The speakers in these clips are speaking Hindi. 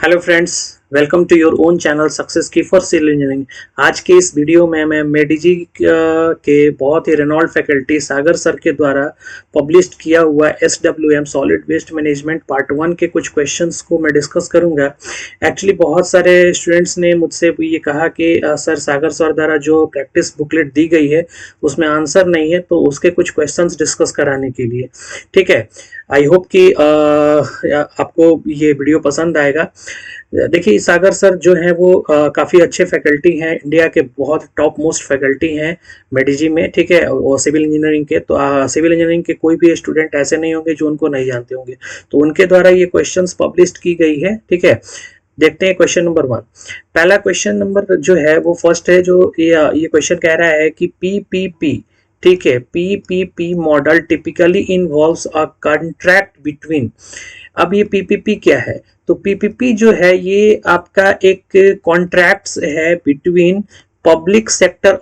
Hello friends, welcome to your own channel success की फॉर सिविल इंजीनियरिंग। आज के इस वीडियो में मैं मेडिजी के बहुत ही रेनॉल्ड फैकल्टी सागर सर के द्वारा पब्लिश किया हुआ SWM solid waste management part 1 के कुछ क्वेश्चंस को मैं डिस्कस करूंगा। एक्चुअली बहुत सारे स्टूडेंट्स ने मुझसे ये कहा कि सर सागर सर द्वारा जो प्रैक्टिस बुकलेट दी गई है उसमें आंसर नहीं है, तो उसके कुछ क्वेश्चंस डिस्कस कराने के लिए। ठीक है, आई होप कि आपको ये वीडियो पसंद आएगा। देखिए, सागर सर जो हैं वो काफ़ी अच्छे फैकल्टी हैं, इंडिया के बहुत टॉप मोस्ट फैकल्टी हैं मेडिजी में। ठीक है, और सिविल इंजीनियरिंग के तो सिविल इंजीनियरिंग के कोई भी स्टूडेंट ऐसे नहीं होंगे जो उनको नहीं जानते होंगे, तो उनके द्वारा ये क्वेश्चंस पब्लिश की गई है। ठीक है, देखते हैं क्वेश्चन नंबर 1। पहला क्वेश्चन नंबर जो है वो फर्स्ट है, जो ये क्वेश्चन कह रहा है कि PPP, ठीक है, PPP model typically involves a contract between. अब ये PPP क्या है? तो PPP जो है ये आपका एक कॉन्ट्रैक्ट्स है between public sector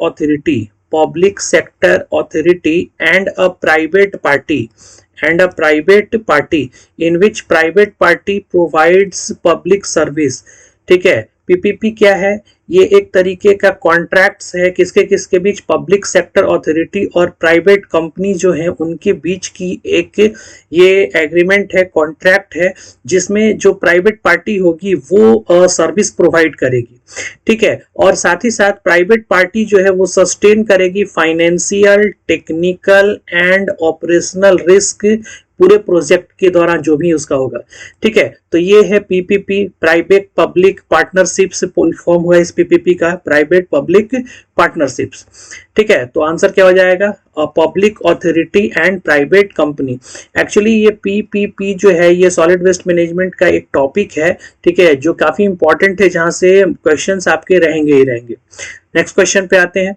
authority and a private party in which private party provides public service। ठीक है, PPP क्या है? ये एक तरीके का कॉन्ट्रैक्ट्स है किसके किसके बीच? पब्लिक सेक्टर अथॉरिटी और प्राइवेट कंपनी जो है उनके बीच की एक ये एग्रीमेंट है, कॉन्ट्रैक्ट है, जिसमें जो प्राइवेट पार्टी होगी वो सर्विस प्रोवाइड करेगी। ठीक है, और साथ ही साथ प्राइवेट पार्टी जो है वो सस्टेन करेगी financial, technical and operational risk पूरे प्रोजेक्ट के दौरान जो भी उसका होगा। ठीक है, तो ये है PPP, private public partnerships form हुआ इस PPP का, प्राइवेट पब्लिक पार्टनरशिप्स। ठीक है, तो आंसर क्या हो जाएगा? Public authority and private company. Actually ये PPP जो है ये सॉलिड वेस्ट मैनेजमेंट का एक टॉपिक है, ठीक है, जो काफी इंपॉर्टेंट है, जहां से क्वेश्चंस आपके रहेंगे ही रहेंगे। नेक्स्ट क्वेश्चन पे आते हैं।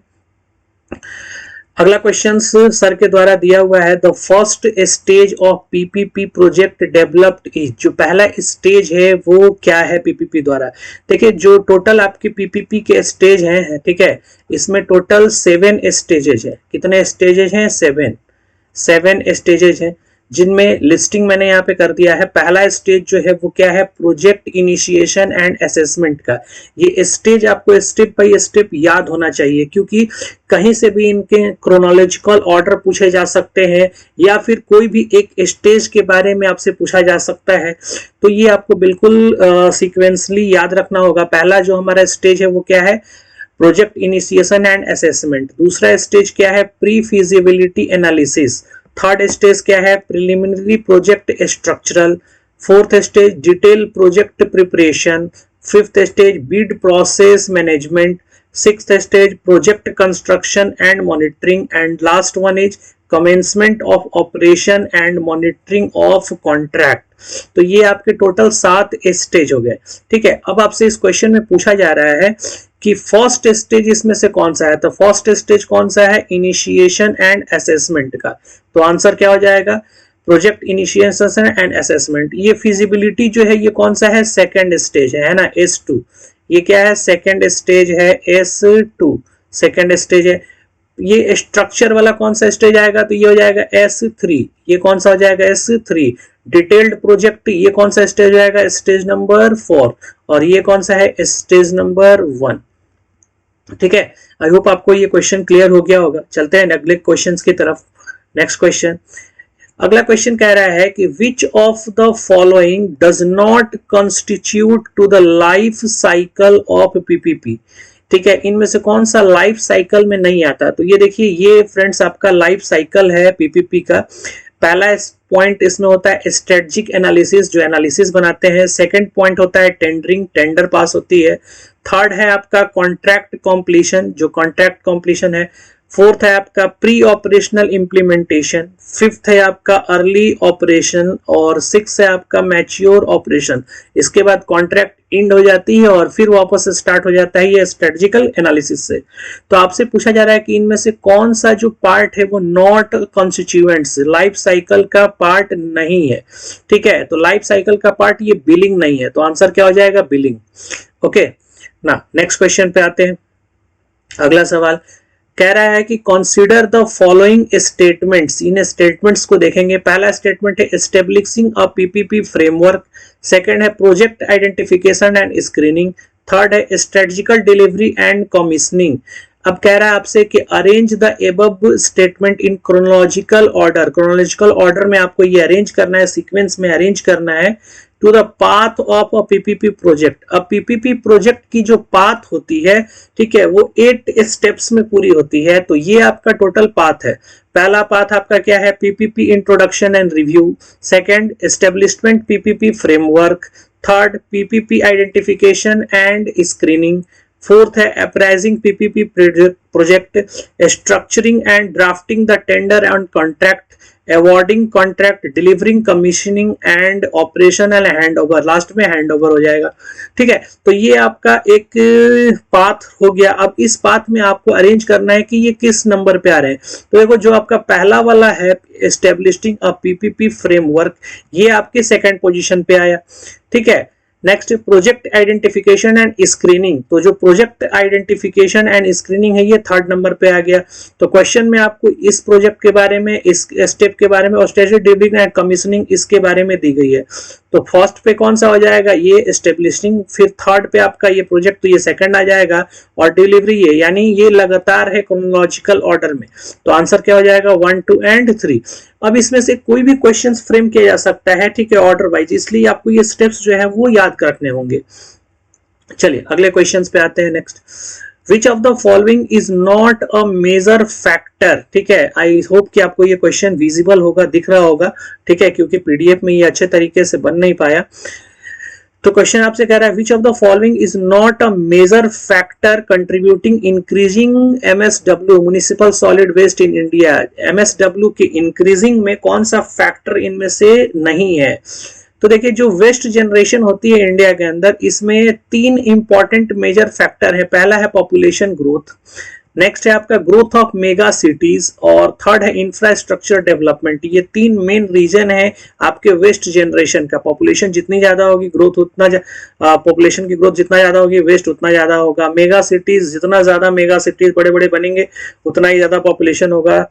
अगला क्वेश्चन सर के द्वारा दिया हुआ है, the first stage of PPP project developed is. जो पहला स्टेज है वो क्या है PPP द्वारा? देखिए, जो टोटल आपके PPP के स्टेज हैं, ठीक है, इसमें टोटल 7 स्टेजेज है। कितने स्टेजेज हैं? 7 स्टेजेज हैं, जिनमें लिस्टिंग मैंने यहाँ पे कर दिया है। पहला स्टेज जो है वो क्या है? प्रोजेक्ट इनिशिएशन एंड असेसमेंट का। ये स्टेज आपको स्टेप बाय स्टेप याद होना चाहिए, क्योंकि कहीं से भी इनके क्रोनोलॉजिकल ऑर्डर पूछे जा सकते हैं, या फिर कोई भी एक स्टेज के बारे में आपसे पूछा जा सकता है, तो ये आपको बिल्कुल सीक्वेंसली याद रखना होगा। पहला जो हमारा स्टेज है वो क्या है? Project initiation and assessment. दूसरा स्टेज क्या है? Pre feasibility analysis. Third stage क्या है? Preliminary project structural. Fourth stage detail project preparation. Fifth stage bid process management. Sixth stage project construction and monitoring, and last one is commencement of operation and monitoring of contract. तो ये आपके टोटल 7 स्टेज हो गए। ठीक है, अब आपसे इस क्वेश्चन में पूछा जा रहा है कि फर्स्ट स्टेज इसमें से कौन सा है? तो फर्स्ट स्टेज कौन सा है? इनिशिएशन एंड असेसमेंट का। तो आंसर क्या हो जाएगा? Project initiation and assessment. ये फिजिबिलिटी जो है ये कौन सा है? सेकंड स्टेज है ना, S2। ये क्या है? सेकंड स्टेज है, S2 सेकंड स्टेज है। ये स्ट्रक्चर वाला कौन सा स्टेज आएगा? तो ये हो जाएगा S3। ये कौन सा हो जाएगा? S3। डिटेल्ड प्रोजेक्ट ये कौन सा स्टेज आएगा? Stage number 4। और ये कौन सा है? Stage number 1। ठीक है, आई होप आपको ये क्वेश्चन क्लियर हो गया होगा। चलते हैं अगले क्वेश्चंस की तरफ। नेक्स्ट क्वेश्चन, अगला क्वेश्चन कह रहा है कि which of the following does not constitute to the life cycle of PPP। ठीक है, इनमें से कौन सा लाइफ साइकिल में नहीं आता? तो ये देखिए, ये फ्रेंड्स आपका लाइफ साइकिल है PPP का। पहला पॉइंट इसमें होता है स्ट्रेटजिक एनालिसिस, जो एनालिसिस बनाते हैं। सेकंड पॉइंट होता है टेंडरिंग, टेंडर पास होती है। थर्ड है आपका कॉन्ट्रैक्ट कॉम्प्लीशन, जो कॉन्ट्रैक्ट कॉम्प्लीशन है। फोर्थ है आपका प्री ऑपरेशनल इंप्लीमेंटेशन। फिफ्थ है आपका अर्ली ऑपरेशन, और सिक्स है आपका मैच्योर ऑपरेशन। इसके बाद कॉन्ट्रैक्ट एंड हो जाती है और फिर वापस स्टार्ट हो जाता है ये स्ट्रेटजिकल एनालिसिस से। तो आपसे पूछा जा रहा है कि इनमें से कौन सा जो पार्ट है वो नॉट कॉन्स्टिट्यूएंट्स, लाइफ साइकिल का पार्ट नहीं है। ठीक है, तो लाइफ साइकिल का पार्ट ये बिलिंग नहीं है, तो आंसर क्या हो जाएगा? बिलिंग। ओके ना, नेक्स्ट क्वेश्चन पे आते हैं। अगला सवाल, कह रहा है कि कंसीडर द फॉलोइंग स्टेटमेंट्स, इन स्टेटमेंट्स को देखेंगे। पहला स्टेटमेंट है establishing a PPP framework, second है project identification and screening, third है स्ट्रेटजिकल डिलीवरी एंड कमीशनिंग। अब कह रहा है आपसे कि arrange the above statement in chronological order, chronological order में आपको ये अरेंज करना है, सीक्वेंस में अरेंज करना है to the path of a PPP project. अब पीपीपी प्रोजेक्ट की जो पाथ होती है, ठीक है, वो 8 स्टेप्स में पूरी होती है। तो ये आपका टोटल पाथ है। पहला पाथ आपका क्या है, PPP introduction and review, second establishment PPP framework, third PPP identification and screening, fourth है appraising PPP project, structuring and drafting the tender and contract, awarding contract, delivering commissioning and operational hand over, last में हैंड ओवर हो जाएगा। ठीक है, तो ये आपका एक पाथ हो गया। अब इस पाथ में आपको अरेंज करना है कि ये किस नंबर पे आ रहे हैं। तो देखो जो आपका पहला वाला है एस्टेब्लिशिंग अ पीपीपी फ्रेमवर्क, ये आपके सेकंड पोजीशन पे आया। ठीक है, next project identification and screening, तो जो प्रोजेक्ट आइडेंटिफिकेशन एंड स्क्रीनिंग है ये थर्ड नंबर पे आ गया। तो क्वेश्चन में आपको इस प्रोजेक्ट के बारे में, इस स्टेप के बारे में और स्ट्रेटजिक डिलीवरी एंड कमीशनिंग इसके बारे में दी गई है। तो फर्स्ट पे कौन सा हो जाएगा, ये एस्टेब्लिशिंग, फिर थर्ड पे आपका ये प्रोजेक्ट, तो ये सेकंड आ जाएगा, और डिलीवरी ये, यानी ये लगातार है क्रोनोलॉजिकल ऑर्डर में। तो आंसर क्या हो जाएगा 1, 2 एंड 3। अब इसमें से कोई भी क्वेश्चन फ्रेम किया जा सकता है, ठीक है, ऑर्डर वाइज, इसलिए आपको ये स्टेप्स जो है वो याद रखने होंगे। चलिए अगले क्वेश्चंस पे आते हैं। Next, which of the following is not a major factor. ठीक है, आई होप कि आपको ये क्वेश्चन विजिबल होगा, दिख रहा होगा, ठीक है, क्योंकि पीडीएफ में ये अच्छे तरीके से बन नहीं पाया। तो क्वेश्चन आपसे कह रहा है which of the following is not a major factor contributing increasing MSW municipal solid waste in India. MSW की इंक्रीजिंग में कौन सा फैक्टर इनमें से नहीं है। तो देखिए जो वेस्ट जनरेशन होती है इंडिया के अंदर, इसमें 3 इंपॉर्टेंट मेजर फैक्टर है। पहला है पॉपुलेशन ग्रोथ, नेक्स्ट है आपका ग्रोथ ऑफ मेगा सिटीज, और थर्ड है इंफ्रास्ट्रक्चर डेवलपमेंट। ये 3 मेन रीजन है आपके वेस्ट जनरेशन का। पॉपुलेशन जितनी ज्यादा होगी, ग्रोथ उतना, पॉपुलेशन की ग्रोथ जितना ज्यादा होगी, वेस्ट उतना ज्यादा होगा। मेगा सिटीज, जितना ज्यादा मेगा सिटीज बड़े बड़े बनेंगे उतना ही ज्यादा पॉपुलेशन होगा,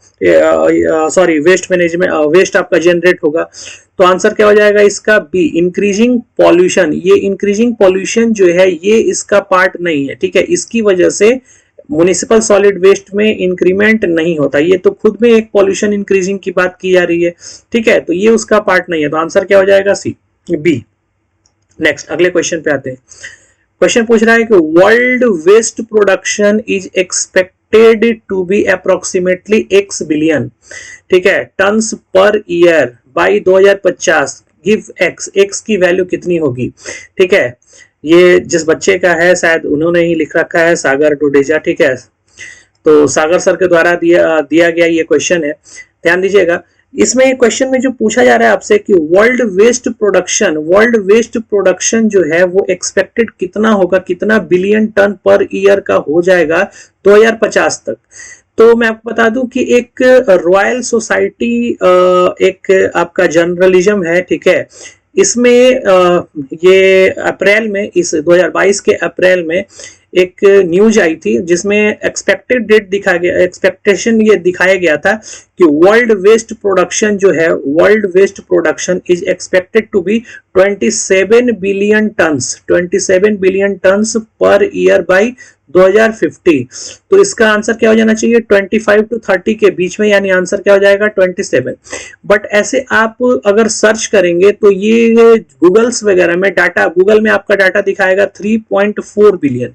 सॉरी वेस्ट मैनेजमेंट, वेस्ट आपका जनरेट होगा। तो आंसर क्या हो जाएगा इसका, बी, इंक्रीजिंग पॉल्यूशन। ये इंक्रीजिंग पॉल्यूशन जो है ये इसका पार्ट नहीं है। ठीक है, इसकी वजह से म्युनिसिपल सॉलिड वेस्ट में इंक्रीमेंट नहीं होता। ये तो खुद में एक पॉल्यूशन इंक्रीजिंग की बात की जा रही है। ठीक है, तो ये उसका पार्ट नहीं है। तो आंसर क्या हो जाएगा, सी, बी। नेक्स्ट अगले क्वेश्चन पे आते हैं। क्वेश्चन पूछ रहा है कि world waste production is expected to be approximately x billion, ठीक है, tons per year by 2050। Give x की वैल्यू कितनी होगी। ठीक है, ये जिस बच्चे का है शायद उन्होंने ही लिख रखा है, सागर डोडेजा। ठीक है, तो सागर सर के द्वारा दिया गया ये क्वेश्चन है, ध्यान दीजिएगा। इसमें क्वेश्चन में जो पूछा जा रहा है आपसे कि वर्ल्ड वेस्ट प्रोडक्शन जो है वो एक्सपेक्टेड कितना होगा, कितना बिलियन टन पर ईयर का हो जाएगा 2050 तक। तो मैं आपको बता दूं कि एक रॉयल सोसाइटी एक आपका जर्नलिज्म है, ठीक है, इसमें ये अप्रैल में, इस 2022 के अप्रैल में एक न्यूज आई थी जिसमें एक्सपेक्टेड डेट दिखा गया, एक्सपेक्टेशन ये दिखाया गया था कि वर्ल्ड वेस्ट प्रोडक्शन जो है, world waste production is expected to be 27 billion tons per year by 2050। तो इसका आंसर क्या हो जाना चाहिए 25 to 30 के बीच में, यानी आंसर क्या हो जाएगा 27। बट ऐसे आप अगर सर्च करेंगे तो ये गूगल्स वगैरह में डाटा, गूगल में आपका डाटा दिखाएगा 3.4 बिलियन।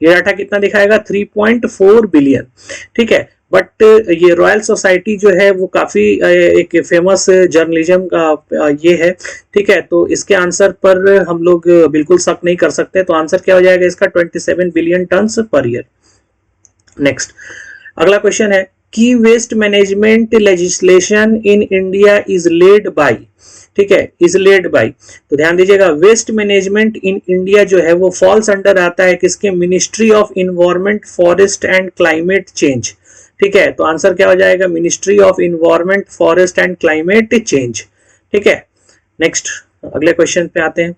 ये डाटा कितना दिखाएगा 3.4 बिलियन। ठीक है, बट ये रॉयल सोसाइटी जो है वो काफी एक फेमस जर्नलिज्म का ये है। ठीक है, तो इसके आंसर पर हम लोग बिल्कुल शक नहीं कर सकते। तो आंसर क्या हो जाएगा इसका 27 billion tons per year. Next अगला क्वेश्चन है, की waste management legislation in India is led by, ठीक है, इज लेड बाय। तो ध्यान दीजिएगा, वेस्ट मैनेजमेंट इन इंडिया जो है वो फॉल्स अंडर आता है किसके, ministry of environment, forest and climate change. ठीक है, तो आंसर क्या हो जाएगा ministry of environment, forest and climate change. ठीक है, नेक्स्ट अगले क्वेश्चन पे आते हैं।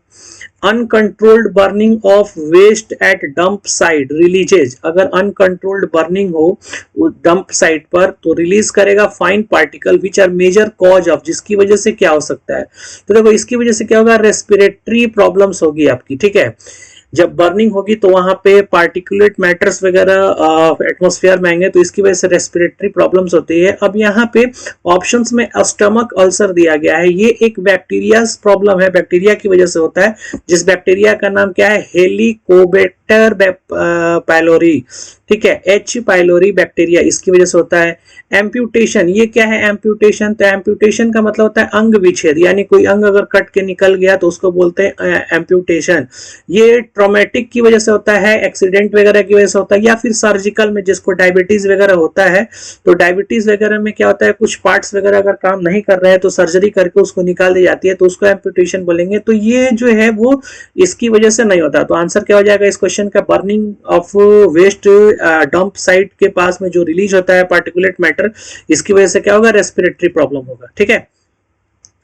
Uncontrolled burning of waste at dump site releases, अगर अनकंट्रोल्ड बर्निंग हो डंप साइट पर तो रिलीज करेगा fine particle which are major cause of, जिसकी वजह से क्या हो सकता है, तो देखो इसकी वजह से क्या होगा, रेस्पिरेटरी प्रॉब्लम्स होगी आपकी, ठीक है। जब बर्निंग होगी तो वहां पे पार्टिकुलेट मैटर्स वगैरह एटमॉस्फेयर में आएंगे, तो इसकी वजह से रेस्पिरेटरी प्रॉब्लम्स होती है। अब यहाँ पे ऑप्शंस में स्टमक अल्सर दिया गया है, ये एक बैक्टीरिया प्रॉब्लम है, बैक्टीरिया की वजह से होता है, जिस बैक्टीरिया का नाम क्या है, हेलिकोबैक्टर पाइलोरी, ठीक है, एच पाइलोरी बैक्टीरिया, इसकी वजह से होता है। एम्प्यूटेशन, ये क्या है एम्प्यूटेशन, तो एम्प्यूटेशन का मतलब होता है अंग विच्छेद, यानी कोई अंग अगर कट के निकल गया तो उसको बोलते हैं एम्प्यूटेशन। ये ट्रॉमेटिक की वजह से होता है, एक्सीडेंट वगैरह की वजह से होता है, या फिर सर्जिकल में जिसको डायबिटीज वगैरह होता है, तो डायबिटीज वगैरह में क्या होता है, कुछ पार्ट्स वगैरह अगर काम नहीं कर रहे हैं तो सर्जरी करके उसको निकाल दी जाती है, तो उसको एम्प्यूटेशन बोलेंगे। तो ये जो है वो इसकी वजह से नहीं होता, तो आंसर क्या हो जाएगा इस क्वेश्चन का, burning of waste dump site के पास में जो रिलीज होता है पार्टिकुलेट मैटर, इसकी वजह से क्या होगा, रेस्पिरेटरी प्रॉब्लम होगा, ठीक है।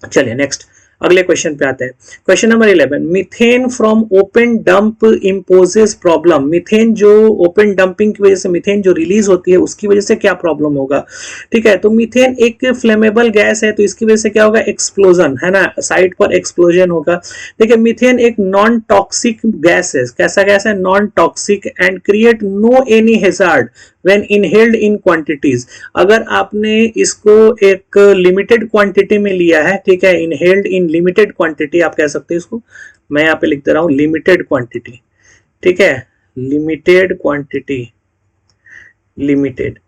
चलिए नेक्स्ट अगले क्वेश्चन पे आते हैं। Question number 11, methane from open dump imposes problem, methane जो ओपन डंपिंग की वजह से मीथेन जो रिलीज होती है उसकी वजह से क्या प्रॉब्लम होगा, ठीक है। तो मीथेन एक फ्लेमेबल गैस है, तो इसकी वजह से क्या होगा, एक्सप्लोजन, है ना, साइट पर एक्सप्लोजन होगा। देखिए मीथेन एक नॉन टॉक्सिक गैस है, कैसा गैस है, non toxic, and create no any hazard when inhaled in quantities, अगर आपने इसको एक लिमिटेड क्वांटिटी में लिया है, ठीक है, inhaled in limited quantity आप कह सकते हैं इसको, मैं यहाँ पे लिख दे रहा हूँ लिमिटेड क्वांटिटी, ठीक है, लिमिटेड क्वांटिटी, लिमिटेड,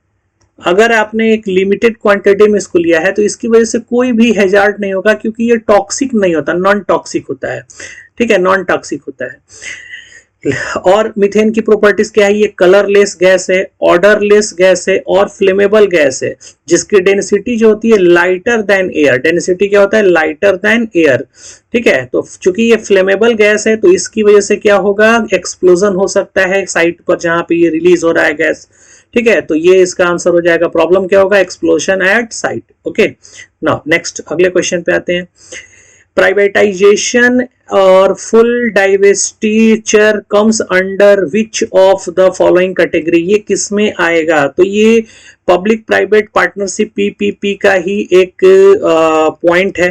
अगर आपने एक लिमिटेड क्वांटिटी में इसको लिया है तो इसकी वजह से कोई भी हैजार्ड नहीं होगा, क्योंकि ये टॉक्सिक नहीं होता, नॉन टॉक्सिक होता है, ठीक है, नॉन टॉक्सिक होता है। और मीथेन की प्रॉपर्टीज क्या है, ये कलरलेस गैस है, ऑर्डरलेस गैस है और फ्लेमेबल गैस है, जिसकी डेंसिटी जो होती है लाइटर देन एयर, डेंसिटी क्या होता है, लाइटर देन एयर, ठीक है। तो चूंकि ये फ्लेमेबल गैस है तो इसकी वजह से क्या होगा, एक्सप्लोजन हो सकता है साइट पर जहां पे ये रिलीज हो रहा है गैस, ठीक है। तो ये इसका आंसर हो जाएगा, प्रॉब्लम क्या होगा, explosion at site, okay. Now next अगले क्वेश्चन पे आते हैं। प्राइवेटाइजेशन और full divestiture comes under which of the following category, ये किस में आएगा, तो ये पब्लिक प्राइवेट पार्टनरशिप पीपीपी का ही एक पॉइंट है,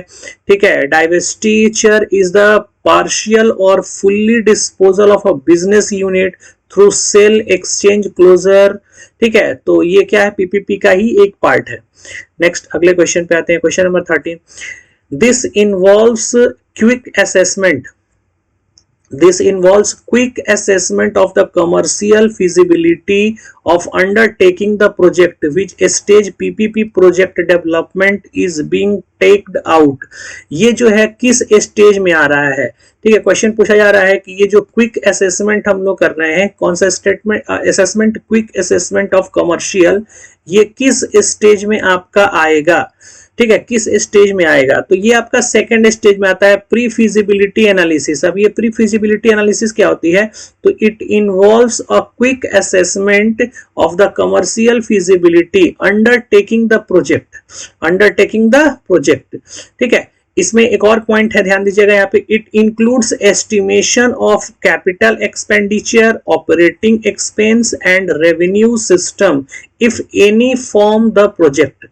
ठीक है। Divestiture is the partial or fully disposal of a business unit through sale exchange closure, ठीक है, तो ये क्या है, पीपीपी का ही एक पार्ट है। नेक्स्ट अगले क्वेश्चन पे आते हैं, question number 13, This involves quick assessment. This involves quick assessment of the commercial feasibility of undertaking the project, which stage PPP project development is being taken out. ये जो है किस स्टेज में आ रहा है, ठीक है। क्वेश्चन पूछा जा रहा है कि ये जो क्विक असेसमेंट हम लोग कर रहे हैं, कौन सा statement assessment, quick assessment of commercial, ये किस स्टेज में आपका आएगा, ठीक है, किस स्टेज में आएगा, तो ये आपका सेकंड स्टेज में आता है, प्री फिजिबिलिटी एनालिसिस। अब ये प्री फिजिबिलिटी एनालिसिस क्या होती है, तो it involves a quick assessment of the commercial feasibility undertaking the project, undertaking the project, ठीक है। इसमें एक और पॉइंट है, ध्यान दीजिएगा यहाँ पे, it includes estimation of capital expenditure, operating expense and revenue system if any form the project,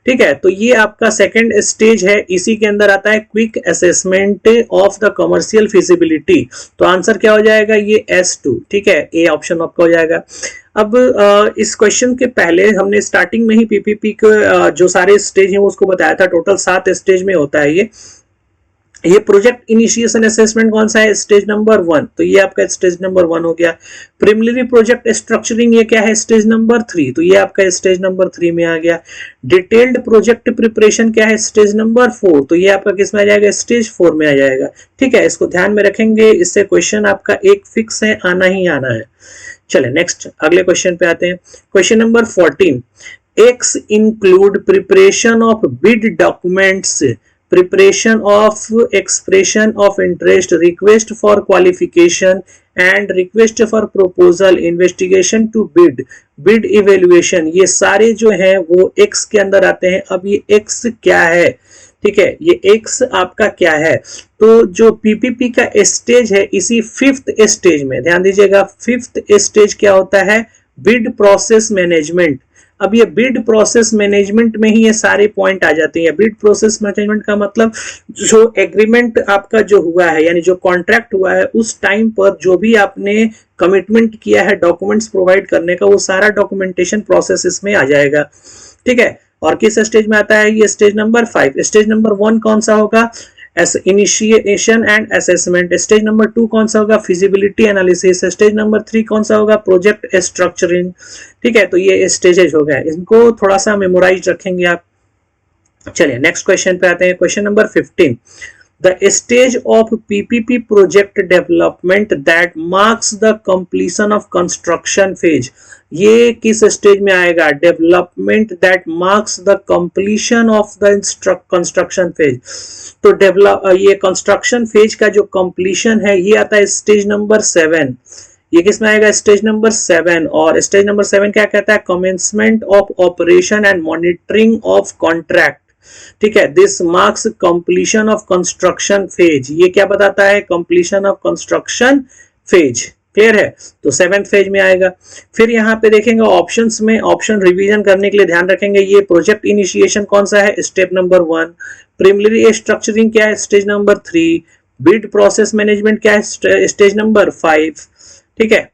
ठीक है। तो ये आपका सेकंड स्टेज है, इसी के अंदर आता है quick assessment of the commercial feasibility, तो आंसर क्या हो जाएगा, ये S2, ठीक है, ए ऑप्शन आपका हो जाएगा। अब इस क्वेश्चन के पहले हमने स्टार्टिंग में ही पीपीपी के जो सारे स्टेज हैं वो उसको बताया था, टोटल 7 स्टेज में होता है ये प्रोजेक्ट इनिशिएशन असेसमेंट कौन सा है, स्टेज नंबर 1, तो ये आपका स्टेज नंबर 1 हो गया। प्रिलिमिनरी प्रोजेक्ट स्ट्रक्चरिंग, ये क्या है, स्टेज नंबर 3, तो ये आपका स्टेज नंबर 3 में आ गया। डिटेल्ड प्रोजेक्ट प्रिपरेशन क्या है, स्टेज नंबर 4, तो ये आपका किस में आ जाएगा, स्टेज 4 में आ जाएगा, ठीक है। इसको ध्यान में रखेंगे, इससे क्वेश्चन आपका एक फिक्स है, आना ही आना है। चले नेक्स्ट अगले क्वेश्चन पे आते हैं, question number 14, x include preparation of bid documents, preparation of expression of interest, request for qualification and request for proposal, investigation to bid, bid evaluation, ये सारे जो हैं वो X के अंदर आते हैं। अब ये X क्या है, ठीक है, ये एक्स आपका क्या है, तो जो पीपीपी का स्टेज है इसी 5th स्टेज में, ध्यान दीजिएगा 5th स्टेज क्या होता है, बिड प्रोसेस मैनेजमेंट। अब ये बिड प्रोसेस मैनेजमेंट में ही ये सारे पॉइंट आ जाते हैं। बिड प्रोसेस मैनेजमेंट का मतलब जो एग्रीमेंट आपका जो हुआ है, यानी जो कॉन्ट्रैक्ट हुआ है, उस टाइम पर जो भी आपने कमिटमेंट किया है डॉक्यूमेंट्स प्रोवाइड करने का, वो सारा डॉक्यूमेंटेशन प्रोसेस इसमें आ जाएगा। ठीक है, और किस स्टेज में आता है, ये स्टेज नंबर 5। स्टेज नंबर 1 कौन सा होगा, initiation and assessment. Stage number 2 कौन सा होगा, फिजिबिलिटी एनालिसिस। स्टेज नंबर 3 कौन सा होगा, प्रोजेक्ट स्ट्रक्चरिंग। ठीक है, तो ये स्टेजेस हो गए, इनको थोड़ा सा मेमोराइज रखेंगे आप। चलिए नेक्स्ट क्वेश्चन पे आते हैं, question number 15। The stage of PPP project development that marks the completion of construction phase, ये किस स्टेज में आएगा, development that marks the completion of the construction phase. तो डेवलप ये कंस्ट्रक्शन फेज का जो कंप्लीशन है ये आता है स्टेज नंबर 7। ये किस में आएगा, स्टेज नंबर 7। और स्टेज नंबर 7 क्या कहता है, commencement of operation and monitoring of contract. ठीक है, this marks completion of construction phase, ये क्या बताता है, completion of construction phase. Clear है, तो 7th फेज में आएगा। फिर यहाँ पे देखेंगे ऑप्शंस में, ऑप्शन रिवीजन करने के लिए ध्यान रखेंगे, ये प्रोजेक्ट इनिशिएशन कौन सा है, स्टेप नंबर 1। प्रीलिमिनरी स्ट्रक्चरिंग क्या है, stage number 3। Bid process management क्या है, स्टेज नंबर 5। ठीक है,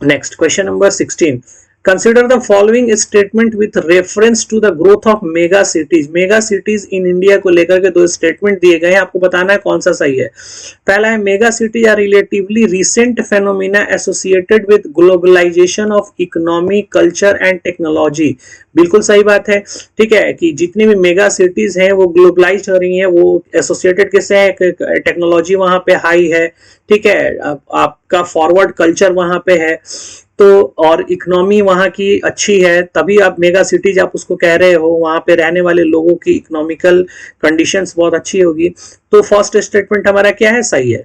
next question number 16। Consider the following statement with reference to the growth of mega cities. Mega cities in India को लेकर के 2 स्टेटमेंट दिए गए हैं, आपको बताना है कौन सा सही है। पहला है, mega cities are relatively recent phenomena associated with globalisation of economy, culture and technology. बिल्कुल सही बात है। ठीक है, कि जितनी भी मेगा सिटीज हैं वो ग्लोबलाइज हो रही हैं, वो एसोसिएटेड किससे है, टेक्नोलॉजी वहां पे हाई है। ठीक है, आपका फॉरवर्ड कल्चर वहां पे है, तो और इकोनॉमी वहां की अच्छी है, तभी आप मेगा सिटीज आप उसको कह रहे हो, वहां पे रहने वाले लोगों की इकोनॉमिकल कंडीशंस बहुत अच्छी होगी। तो फर्स्ट स्टेटमेंट हमारा क्या है, सही है।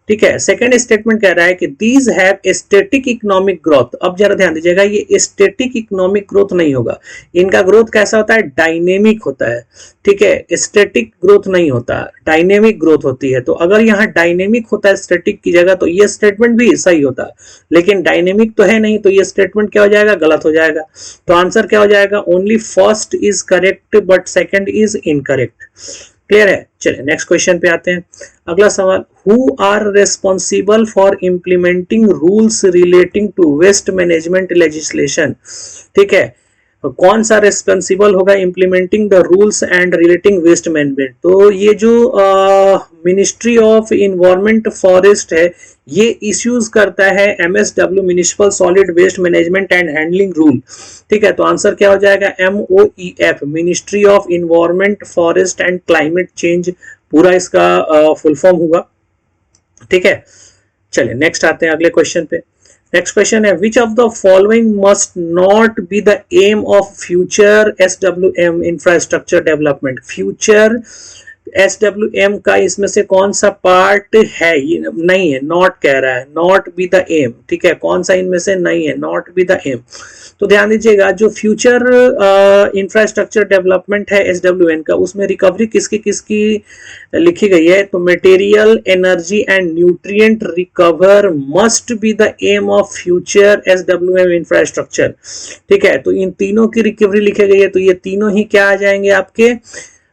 ठीक है, सेकंड स्टेटमेंट कह रहा है कि these have static economic growth. अब जरा ध्यान दीजिएगा, ये स्टैटिक इकोनॉमिक ग्रोथ नहीं होगा, इनका ग्रोथ कैसा होता है, डायनेमिक होता है। ठीक है, स्टैटिक ग्रोथ नहीं होता, डायनेमिक ग्रोथ होती है। तो अगर यहाँ डायनेमिक होता है स्टैटिक की जगह, तो ये स्टेटमेंट भी सही होता है, लेकिन डायनेमिक तो है नहीं, तो ये स्टेटमेंट क्या हो जाएगा, गलत हो जाएगा। तो आंसर क्या हो जाएगा, only first is correct but second is incorrect. Clear है, चलिए नेक्स्ट क्वेश्चन पे आते हैं। अगला सवाल, who are responsible for implementing rules relating to waste management legislation. ठीक है, कौन सा रेस्पॉन्सिबल होगा implementing the rules and relating waste management. तो ये जो मिनिस्ट्री ऑफ इन्वायरमेंट फॉरेस्ट है, ये इश्यूज करता है MSW, municipal solid waste management and handling rule. ठीक है, तो आंसर क्या हो जाएगा, MOEF, ministry of environment forest and climate change, पूरा इसका फुल फॉर्म होगा। ठीक है, चलिए नेक्स्ट आते हैं अगले क्वेश्चन पे। नेक्स्ट क्वेश्चन है, which of the following must not be the aim of future SWM infrastructure development. Future SWM का इसमें से कौन सा पार्ट है, ये नहीं है, नॉट कह रहा है, नॉट बी द एम। ठीक है, कौन सा इनमें से नहीं है, नॉट बी द एम। तो ध्यान दीजिएगा, जो फ्यूचर इंफ्रास्ट्रक्चर डेवलपमेंट है SWM का, उसमें रिकवरी किसकी किसकी लिखी गई है, तो material, energy and nutrient recover must be the aim of future SWM infrastructure. ठीक है, तो इन तीनों की रिकवरी लिखी गई है, तो ये तीनों ही क्या आ जाएंगे, आपके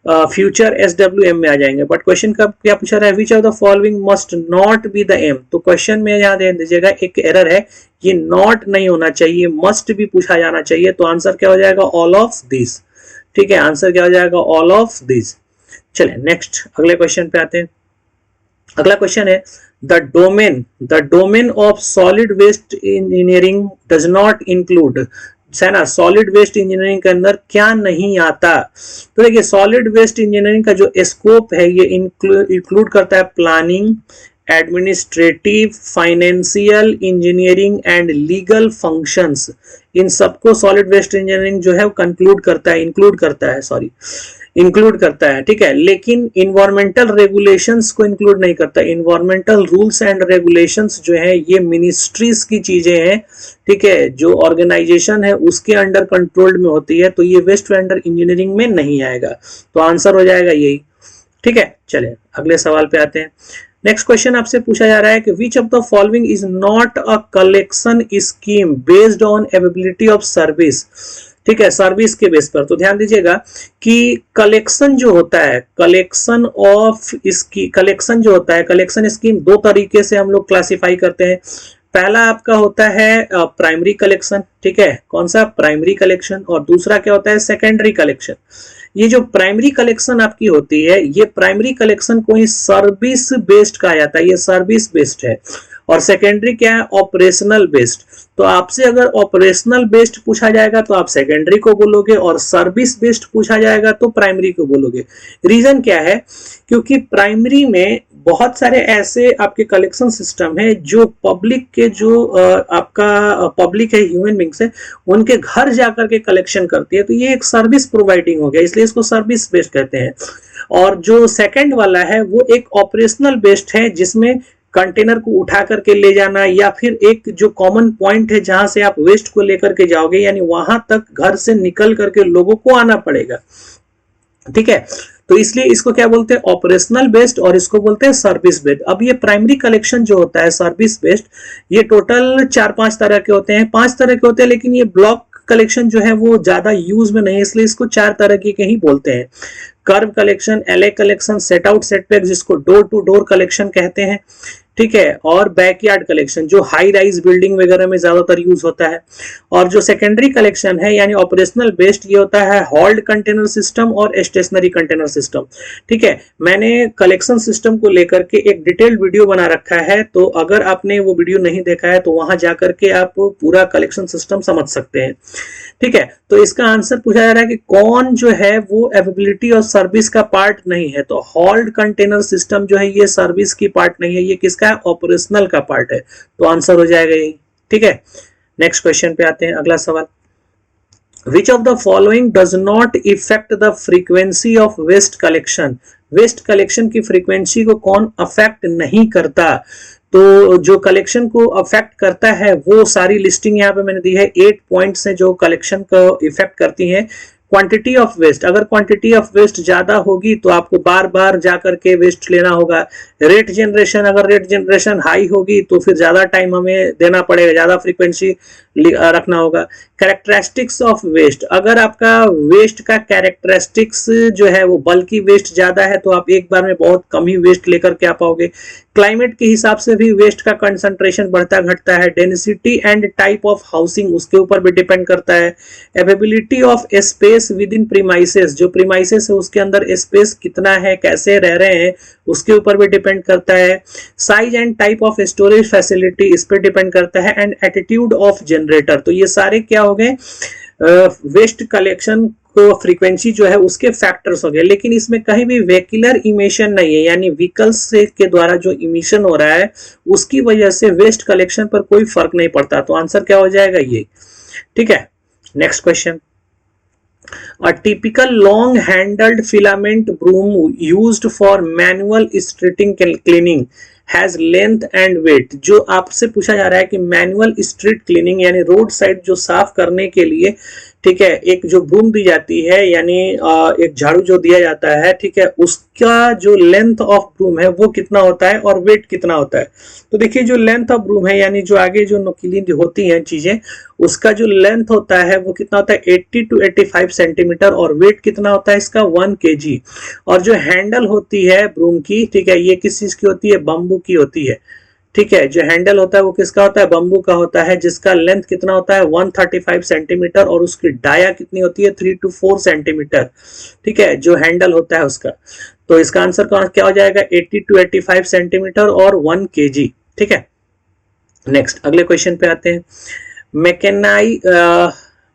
फ्यूचर SWM में आ जाएंगे। बट क्वेश्चन का क्या पूछा रहा है, which of the following must not be the aim. तो क्वेश्चन में यहाँ ध्यान दीजिएगा, एक एरर है, ये नॉट नहीं होना चाहिए, मस्ट भी पूछा जाना चाहिए। तो आंसर क्या हो जाएगा, ऑल ऑफ दिस। ठीक है, आंसर क्या हो जाएगा, ऑल ऑफ दिस। चलिए नेक्स्ट अगले क्वेश्चन पे आते हैं। अगला क्वेश्चन है, the domain of solid waste engineering does not include. है ना, सॉलिड वेस्ट इंजीनियरिंग के अंदर क्या नहीं आता। तो देखिए, सॉलिड वेस्ट इंजीनियरिंग का जो स्कोप है, ये इंक्लूड करता है planning, administrative, financial, engineering and legal functions. इन सबको सॉलिड वेस्ट इंजीनियरिंग जो है वो इंक्लूड करता है, सॉरी। इंक्लूड करता है, ठीक है, लेकिन इन्वायरमेंटल रेगुलेशंस को इंक्लूड नहीं करता। इन्वायरमेंटल रूल्स एंड रेगुलेशंस जो है ये मिनिस्ट्रीज की चीजें हैं, ठीक है, जो ऑर्गेनाइजेशन है उसके अंडर कंट्रोल्ड में होती है, तो ये वेस्ट टू अंडर इंजीनियरिंग में नहीं आएगा, तो आंसर हो जाएगा यही, ठीक है। चलिए अगले सवाल पे आते हैं। नेक्स्ट क्वेश्चन आपसे पूछा जा रहा है कि which of the following is not a collection scheme based on availability of service, ठीक है, सर्विस के बेस पर। तो ध्यान दीजिएगा कि कलेक्शन जो होता है, कलेक्शन ऑफ इसकी कलेक्शन जो होता है, कलेक्शन स्कीम दो तरीके से हम लोग क्लासिफाई करते हैं। पहला आपका होता है प्राइमरी कलेक्शन, ठीक है, कौन सा, प्राइमरी कलेक्शन, और दूसरा क्या होता है, सेकेंडरी कलेक्शन। ये जो प्राइमरी कलेक्शन आपकी होती है, ये प्राइमरी कलेक्शन को ही सर्विस बेस्ड कहा जाता है, ये सर्विस बेस्ड है। और सेकेंडरी क्या है, ऑपरेशनल बेस्ड। तो आपसे अगर ऑपरेशनल बेस्ड पूछा जाएगा तो आप सेकेंडरी को बोलोगे, और सर्विस बेस्ड पूछा जाएगा तो प्राइमरी को बोलोगे। रीजन क्या है, क्योंकि प्राइमरी में बहुत सारे ऐसे आपके कलेक्शन सिस्टम है जो पब्लिक के, जो आपका पब्लिक है, ह्यूमन बींग्स है, उनके घर जाकर के कलेक्शन करती है, तो ये एक सर्विस प्रोवाइडिंग हो गया, इसलिए इसको सर्विस बेस्ड कहते हैं। और जो सेकंड वाला है वो एक ऑपरेशनल बेस्ड है, जिसमें कंटेनर को उठा करके ले जाना, या फिर एक जो कॉमन पॉइंट है जहां से आप वेस्ट को लेकर के जाओगे, यानी वहां तक घर से निकल करके लोगों को आना पड़ेगा, ठीक है। तो इसलिए इसको क्या बोलते हैं, ऑपरेशनल बेस्ड, और इसको बोलते हैं सर्विस बेस्ड। अब ये प्राइमरी कलेक्शन जो होता है सर्विस बेस्ड, ये टोटल 4-5 तरह के होते हैं, 5 तरह के होते हैं, लेकिन ये ब्लॉक कलेक्शन जो है वो ज्यादा यूज में नहीं है, इसलिए इसको 4 तरह के ही बोलते हैं। Curve collection, LA collection, set out setback जिसको डोर टू डोर कलेक्शन कहते हैं, ठीक है, और बैकयार्ड कलेक्शन जो हाई राइज बिल्डिंग वगैरह में ज्यादातर यूज होता है। और जो सेकेंडरी कलेक्शन है यानी ऑपरेशनल बेस्ड, ये होता है हॉल्ड कंटेनर सिस्टम और स्टेशनरी कंटेनर सिस्टम, ठीक है। मैंने कलेक्शन सिस्टम को लेकर के एक डिटेल्ड वीडियो बना रखा है, तो अगर आपने वो वीडियो नहीं देखा है तो वहां जाकर के आप पूरा कलेक्शन सिस्टम समझ सकते हैं, ठीक है। तो इसका आंसर पूछा जा रहा है कि कौन जो है वो अवेलेबिलिटी और सर्विस का पार्ट नहीं है, तो हॉल्ड कंटेनर सिस्टम जो है ये सर्विस की पार्ट नहीं है, ये किसका है, ऑपरेशनल का पार्ट है, तो आंसर हो जाएगा यही, ठीक है। नेक्स्ट क्वेश्चन पे आते हैं, अगला सवाल। Which of the following does not affect the frequency of waste collection? Waste collection की फ्रीक्वेंसी को कौन अफेक्ट नहीं करता? तो जो कलेक्शन को अफेक्ट करता है वो सारी लिस्टिंग यहाँ पे मैंने दी है, 8 पॉइंट्स हैं जो कलेक्शन को इफेक्ट करती हैं। क्वांटिटी ऑफ वेस्ट, अगर क्वांटिटी ऑफ वेस्ट ज्यादा होगी तो आपको बार बार जाकर के वेस्ट लेना होगा। रेट जनरेशन, अगर रेट जनरेशन हाई होगी तो फिर ज्यादा टाइम हमें देना पड़ेगा, ज्यादा फ्रीक्वेंसी रखना होगा। कैरेक्टरिस्टिक्स ऑफ वेस्ट, अगर आपका वेस्ट का कैरेक्टरिस्टिक्स जो है वो बल्कि वेस्ट ज्यादा है तो आप एक बार में बहुत कम ही वेस्ट लेकर के आ पाओगे। क्लाइमेट के हिसाब से भी वेस्ट का कंसंट्रेशन बढ़ता घटता है। Density and type of housing उसके ऊपर भी डिपेंड करता है। Availability of space with in premises, जो प्रीमाइसेस है उसके अंदर स्पेस कितना है, कैसे रह रहे हैं, उसके ऊपर भी डिपेंड करता है। Size and type of storage facility इस पर डिपेंड करता है। एंड एटीट्यूड ऑफ जनरेटर, तो ये सारे क्या हो गए, वेस्ट कलेक्शन को फ्रीक्वेंसी जो है उसके फैक्टर्स हो गए। लेकिन इसमें कहीं भी व्हीकलर इमिशन नहीं है, यानी व्हीकल्स से के द्वारा जो इमिशन हो रहा है उसकी वजह से वेस्ट कलेक्शन पर कोई फर्क नहीं पड़ता, तो आंसर क्या हो जाएगा ये, ठीक है। Next question, A typical long-handled filament broom used for manual street cleaning has length and weight। जो आपसे पूछा जा रहा है कि मैनुअल स्ट्रीट क्लीनिंग यानी रोड साइड जो साफ करने के लिए, ठीक है, एक जो ब्रूम दी जाती है यानी एक झाड़ू जो दिया जाता है, ठीक है, उसका जो लेंथ ऑफ ब्रूम है वो कितना होता है और वेट कितना होता है। तो देखिए जो लेंथ ऑफ ब्रूम है यानी जो आगे जो नुकीली होती हैं चीजें, उसका जो लेंथ होता है वो कितना होता है 80 to 85 सेंटीमीटर, और वेट कितना होता है इसका 1 kg। और जो हैंडल होती है ब्रूम की, ठीक है, ये किस चीज की होती है, बम्बू की होती है, ठीक है। जो हैंडल होता है वो किसका होता है, बम्बू का होता है, जिसका लेंथ कितना होता है 135 सेंटीमीटर, और उसकी डाया कितनी होती है 3 to 4 सेंटीमीटर, ठीक है, जो हैंडल होता है उसका। तो इसका आंसर क्या हो जाएगा 80 to 85 सेंटीमीटर और 1 kg, ठीक है। नेक्स्ट अगले क्वेश्चन पे आते हैं।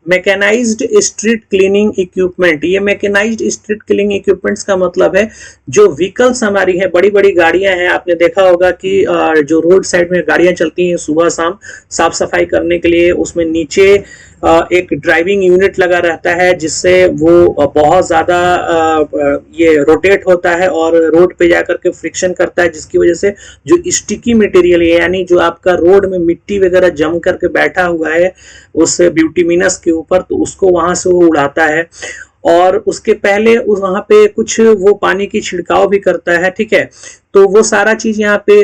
मैकेनाइज्ड स्ट्रीट क्लीनिंग इक्विपमेंट, ये मैकेनाइज्ड स्ट्रीट क्लीनिंग इक्विपमेंट्स का मतलब है जो व्हीकल्स हमारी हैं, बड़ी बड़ी गाड़ियां हैं, आपने देखा होगा कि जो रोड साइड में गाड़ियां चलती हैं सुबह शाम साफ सफाई करने के लिए, उसमें नीचे एक ड्राइविंग यूनिट लगा रहता है जिससे वो बहुत ज़्यादा ये रोटेट होता है और रोड पे जाकर के फ्रिक्शन करता है, जिसकी वजह से जो स्टिकी मटेरियल है यानी जो आपका रोड में मिट्टी वगैरह जम करके बैठा हुआ है उस ब्यूटिमिनस के ऊपर, तो उसको वहां से वो उड़ाता है। और उसके पहले उस वहां पे कुछ वो पानी की छिड़काव भी करता है, ठीक है। तो वो सारा चीज यहाँ पे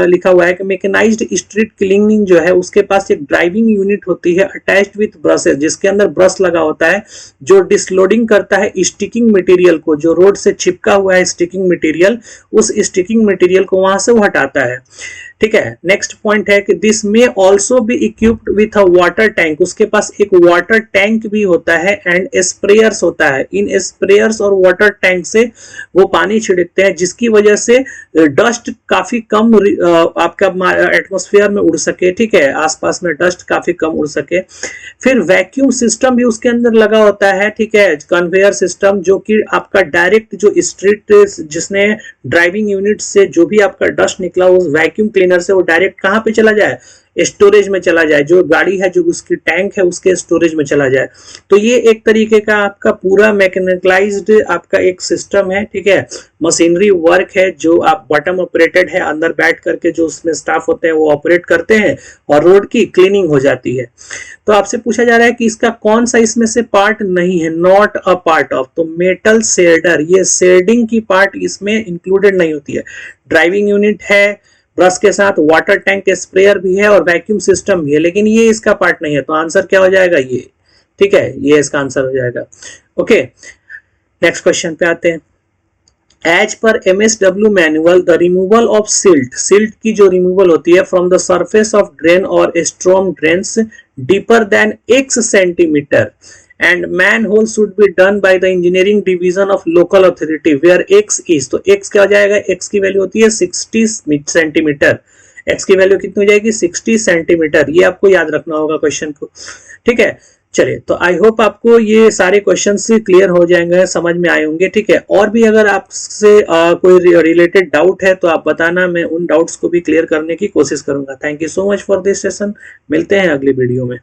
लिखा हुआ है कि मैकेनाइज्ड स्ट्रीट क्लीनिंग जो है उसके पास एक ड्राइविंग यूनिट होती है अटैच्ड विथ ब्रशेस, जिसके अंदर ब्रश लगा होता है जो डिसलोडिंग करता है स्टिकिंग मटेरियल को, जो रोड से चिपका हुआ है स्टिकिंग मटेरियल, उस स्टिकिंग मटेरियल को वहां से वो हटाता है, ठीक है। नेक्स्ट पॉइंट है कि दिस में also be equipped with a water tank, उसके पास एक वाटर टैंक भी होता है एंड स्प्रेयर्स होता है। इन स्प्रेयर्स और वाटर टैंक से वो पानी छिड़कते हैं, जिसकी वजह से डस्ट काफी कम आपका एटमॉस्फेयर में उड़ सके, ठीक है, आसपास में डस्ट काफी कम उड़ सके। फिर वैक्यूम सिस्टम भी उसके अंदर लगा होता है, ठीक है, कन्वेयर सिस्टम, जो कि आपका डायरेक्ट जो स्ट्रीट जिसने ड्राइविंग यूनिट से जो भी आपका डस्ट निकला उस वैक्यूम क्लीनर से वो डायरेक्ट कहां पे चला जाए, स्टोरेज में चला जाए, जो गाड़ी है जो उसकी टैंक है उसके स्टोरेज में चला जाए। तो ये एक तरीके का आपका पूरा मैकेनिकलाइज्ड आपका एक सिस्टम है, ठीक है, मशीनरी वर्क है जो आप बॉटम ऑपरेटेड है, अंदर बैठ करके जो उसमें स्टाफ होते हैं वो ऑपरेट करते हैं और रोड की क्लीनिंग हो जाती है। तो आपसे पूछा जा रहा है कि इसका कौन सा इसमें से पार्ट नहीं है, नॉट अ पार्ट ऑफ, तो मेटल शेडर, ये शेडिंग की पार्ट इसमें इंक्लूडेड नहीं होती है। ड्राइविंग यूनिट है, ब्रश के साथ वाटर टैंक स्प्रेयर भी है और वैक्यूम सिस्टम भी है, लेकिन ये इसका पार्ट नहीं है। तो आंसर क्या हो जाएगा, ये, ठीक है, ये इसका आंसर हो जाएगा। ओके, नेक्स्ट क्वेश्चन पे आते हैं। एज पर MSW manual the removal of silt, silt की जो रिमूवल होती है from the surface of drain और storm drains deeper than x centimetre and manhole should be done by the engineering division of local authority where x is, तो x क्या हो जाएगा, x की वैल्यू होती है 60 सेंटीमीटर, x की वैल्यू कितनी हो जाएगी 60 सेंटीमीटर, ये आपको याद रखना होगा क्वेश्चन को, ठीक है। चलिए, तो आई होप आपको ये सारे क्वेश्चंस क्लियर हो जाएंगे, समझ में आए होंगे, ठीक है। और भी अगर आपसे कोई रिलेटेड डाउट है तो आप बताना, मैं उन डाउट्स को भी क्लियर करने की कोशिश करूंगा। Thank you so much for this session, मिलते हैं अगली वीडियो में।